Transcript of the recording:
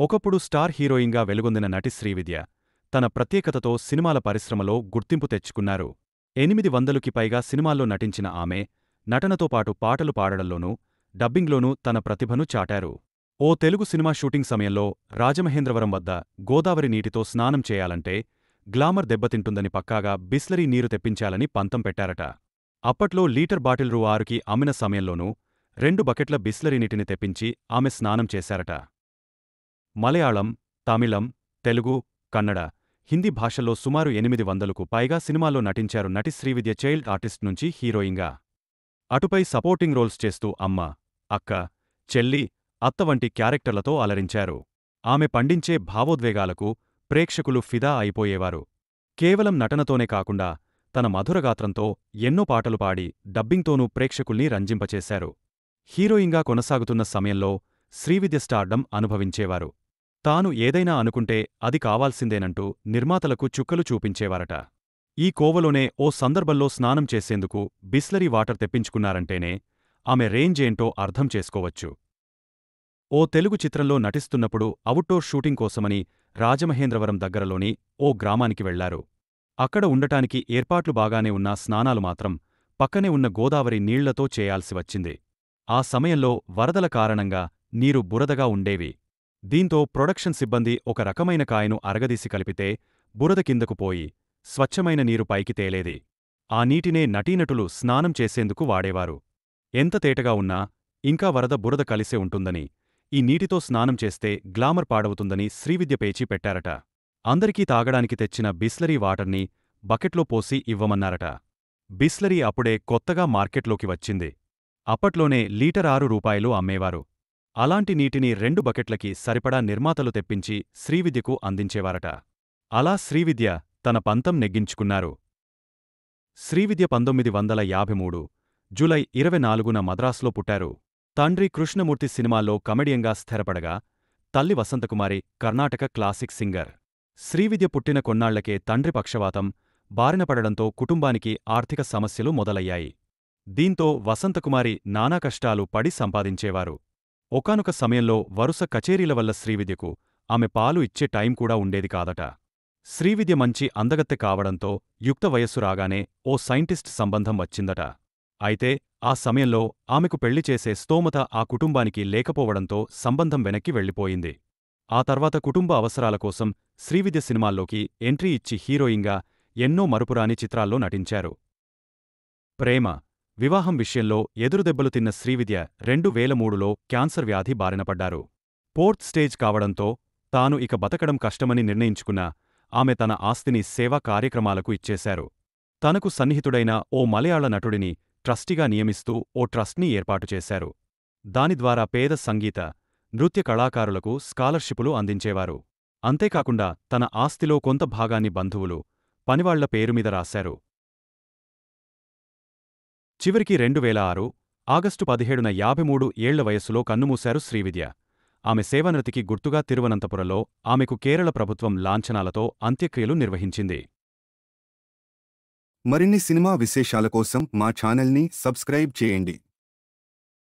ఒకప్పుడు స్టార్ హీరోయిన్గా వెలుగొందిన నటి శ్రీవిద్య తన ప్రత్యేకతతో సినిమాల పరిశ్రమలో గుర్తింపు తెచ్చుకున్నారు. 800కి పైగా సినిమాల్లో నటించిన ఆమె నటనతో పాటు పాటలు పాడడంలోనూ డబ్బింగ్లోనూ తన ప్రతిభను చాటారు. ఓ తెలుగు సినిమా షూటింగ్ సమయంలో రాజమహేంద్రవరం వద్ద గోదావరి నీటితో స్నానం చేయాలంటే గ్లామర్ దెబ్బతింటుందని పక్కాగా బిస్లరీ నీరు తెప్పించాలని పంతం పెట్టారట. అప్పట్లో లీటర్ బాటిల్ రూ. 6కి అమ్మిన సమయంలోనూ 2 బకెట్ల బిస్లరీ నీటిని తెప్పించి ఆమె స్నానం చేశారట. మలయాళం, తమిళం, తెలుగు, కన్నడ, హిందీ భాషల్లో సుమారు 800కు పైగా సినిమాల్లో నటించారు నటి శ్రీవిద్య. చైల్డ్ ఆర్టిస్ట్ నుంచి హీరోయిన్గా అటుపై సపోర్టింగ్ రోల్స్ చేస్తూ అమ్మ, అక్క, చెల్లి, అత్త వంటి క్యారెక్టర్లతో అలరించారు. ఆమె పండించే భావోద్వేగాలకు ప్రేక్షకులు ఫిదా అయిపోయేవారు. కేవలం నటనతోనే కాకుండా తన మధురగాత్రంతో ఎన్నో పాటలు పాడి డబ్బింగ్తోనూ ప్రేక్షకుల్ని రంజింపచేశారు. హీరోయిన్గా కొనసాగుతున్న సమయంలో శ్రీవిద్య స్టార్డమ్ అనుభవించేవారు. తాను ఏదైనా అనుకుంటే అది కావాల్సిందేనంటూ నిర్మాతలకు చుక్కలు చూపించేవారట. ఈ కోవలోనే ఓ సందర్భంలో స్నానం చేసేందుకు బిస్లరీ వాటర్ తెప్పించుకున్నారంటేనే ఆమె రేంజ్ ఏంటో అర్థం చేసుకోవచ్చు. ఓ తెలుగు చిత్రంలో నటిస్తున్నప్పుడు అవుట్డోర్ షూటింగ్ కోసమని రాజమహేంద్రవరం దగ్గరలోని ఓ గ్రామానికి వెళ్లారు. అక్కడ ఉండటానికి ఏర్పాట్లు బాగానే ఉన్నా స్నానాలు మాత్రం పక్కనే ఉన్న గోదావరి నీళ్లతో చేయాల్సి వచ్చింది. ఆ సమయంలో వరదల కారణంగా నీరు బురదగా ఉండేవి. దీంతో ప్రొడక్షన్ సిబ్బంది ఒక రకమైన కాయను అరగదీసి కలిపితే బురద కిందకు పోయి స్వచ్ఛమైన నీరు పైకి తేలేది. ఆ నీటినే నటీనటులు స్నానం చేసేందుకు వాడేవారు. ఎంత తేటగా ఉన్నా ఇంకా వరద బురద కలిసే ఉంటుందని, ఈ నీటితో స్నానం చేస్తే గ్లామర్ పాడవుతుందని శ్రీవిద్య పేచీ పెట్టారట. అందరికీ తాగడానికి తెచ్చిన బిస్లరీ వాటర్ని బకెట్లో పోసి ఇవ్వమన్నారట. బిస్లరీ అప్పుడే కొత్తగా మార్కెట్లోకి వచ్చింది. అప్పట్లోనే లీటర్ రూ. 6 అమ్మేవారు. అలాంటి నీటిని 2 బకెట్లకి సరిపడా నిర్మాతలు తెప్పించి శ్రీవిద్యకు అందించేవారట. అలా శ్రీవిద్య తన పంతం నెగ్గించుకున్నారు. శ్రీవిద్య 1953 జూలై 24న మద్రాసులో పుట్టారు. తండ్రి కృష్ణమూర్తి సినిమాల్లో కమెడియన్గా స్థిరపడగా, తల్లి వసంతకుమారి కర్ణాటక క్లాసిక్ సింగర్. శ్రీవిద్య పుట్టిన కొన్నాళ్లకే తండ్రి పక్షవాతం బారినపడడంతో కుటుంబానికి ఆర్థిక సమస్యలు మొదలయ్యాయి. దీంతో వసంతకుమారి నానా కష్టాలు పడి సంపాదించేవారు. ఒకానొక సమయంలో వరుస కచేరీల వల్ల శ్రీవిద్యకు ఆమె పాలు ఇచ్చే టైం కూడా ఉండేది కాదట. శ్రీవిద్య మంచి అందగత్తె కావడంతో యుక్త వయస్సు రాగానే ఓ సైంటిస్ట్ సంబంధం వచ్చిందట. అయితే ఆ సమయంలో ఆమెకు పెళ్లి చేసే స్తోమత ఆ కుటుంబానికి లేకపోవడంతో సంబంధం వెనక్కి వెళ్లిపోయింది. ఆ తర్వాత కుటుంబ అవసరాల కోసం శ్రీవిద్య సినిమాల్లోకి ఎంట్రీ ఇచ్చి హీరోయిన్గా ఎన్నో మరుపురాని చిత్రాల్లో నటించారు. ప్రేమ, వివాహం విషయంలో ఎదురుదెబ్బలు తిన్న శ్రీవిద్య 2003లో క్యాన్సర్ వ్యాధి బారినపడ్డారు. 4th స్టేజ్ కావడంతో తాను ఇక బతకడం కష్టమని నిర్ణయించుకున్న ఆమె తన ఆస్తిని సేవా కార్యక్రమాలకు ఇచ్చేశారు. తనకు సన్నిహితుడైన ఓ మలయాళ నటుడిని ట్రస్టీగా నియమిస్తూ ఓ ట్రస్ట్ని ఏర్పాటు చేశారు. దానిద్వారా పేద సంగీత, నృత్య కళాకారులకు స్కాలర్షిపులు అందించేవారు. అంతేకాకుండా తన ఆస్తిలో కొంత భాగాన్ని బంధువులు, పనివాళ్ల పేరుమీద రాశారు. చివరికి 2006 ఆగస్టు 17న 53 ఏళ్ల వయస్సులో కన్నుమూశారు శ్రీవిద్య. ఆమె సేవనృతికి గుర్తుగా తిరువనంతపురంలో ఆమెకు కేరళ ప్రభుత్వం లాంఛనాలతో అంత్యక్రియలు నిర్వహించింది. మరిన్ని సినిమా విశేషాల కోసం మా ఛానల్ని సబ్స్క్రైబ్ చేయండి.